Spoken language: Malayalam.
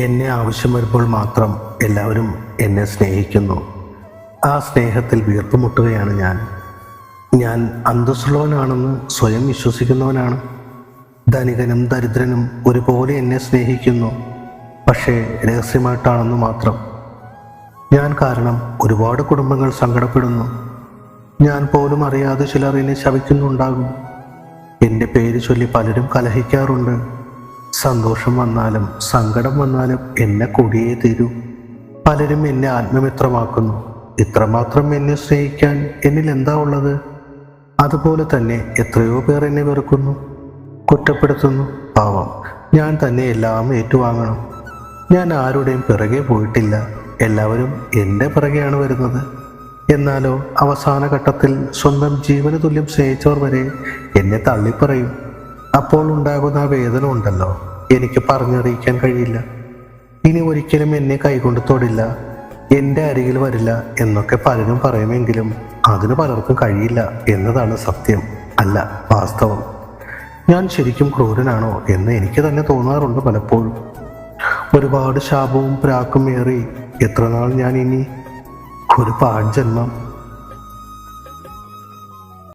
എന്നെ ആവശ്യം വരുമ്പോൾ മാത്രം എല്ലാവരും എന്നെ സ്നേഹിക്കുന്നു. ആ സ്നേഹത്തിൽ വീർപ്പുമുട്ടുകയാണ് ഞാൻ അന്തസ്സുള്ളവനാണെന്ന് സ്വയം വിശ്വസിക്കുന്നവനാണ്. ധനികനും ദരിദ്രനും ഒരുപോലെ എന്നെ സ്നേഹിക്കുന്നു. പക്ഷേ രഹസ്യമായിട്ടാണെന്ന് മാത്രം. ഞാൻ കാരണം ഒരുപാട് കുടുംബങ്ങൾ സങ്കടപ്പെടുന്നു. ഞാൻ പോലും അറിയാതെ ചിലർ എന്നെ ശപിക്കുന്നുണ്ടാകും. എൻ്റെ പേര് ചൊല്ലി പലരും കലഹിക്കാറുണ്ട്. സന്തോഷം വന്നാലും സങ്കടം വന്നാലും എന്നെ കൂടിയേ തീരൂ. പലരും എന്നെ ആത്മമിത്രമാക്കുന്നു. ഇത്രമാത്രം എന്നെ സ്നേഹിക്കാൻ എന്നിൽ എന്താ ഉള്ളത്? അതുപോലെ തന്നെ എത്രയോ പേർ എന്നെ വെറുക്കുന്നു, കുറ്റപ്പെടുത്തുന്നു. പാവം, ഞാൻ തന്നെ എല്ലാം ഏറ്റുവാങ്ങണം. ഞാൻ ആരുടെയും പിറകെ പോയിട്ടില്ല. എല്ലാവരും എൻ്റെ പിറകെയാണ് വരുന്നത്. എന്നാലോ അവസാന ഘട്ടത്തിൽ സ്വന്തം ജീവന് തുല്യം സ്നേഹിച്ചവർ വരെ എന്നെ തള്ളിപ്പറയും. അപ്പോൾ ഉണ്ടാകുന്ന ആ വേദന ഉണ്ടല്ലോ, എനിക്ക് പറഞ്ഞറിയിക്കാൻ കഴിയില്ല. ഇനി ഒരിക്കലും എന്നെ കൈകൊണ്ട് തൊടില്ല, എൻ്റെ അരികിൽ വരില്ല എന്നൊക്കെ പലരും പറയുമെങ്കിലും അതിന് പലർക്കും കഴിയില്ല എന്നതാണ് സത്യം, അല്ല വാസ്തവം. ഞാൻ ശരിക്കും ക്രൂരനാണോ എന്ന് എനിക്ക് തന്നെ തോന്നാറുണ്ട് പലപ്പോഴും. ഒരുപാട് ശാപവും പ്രാക്കും ഏറി എത്ര നാൾ ഞാൻ ഇനി? ഒരു പാഴ്ജന്മം.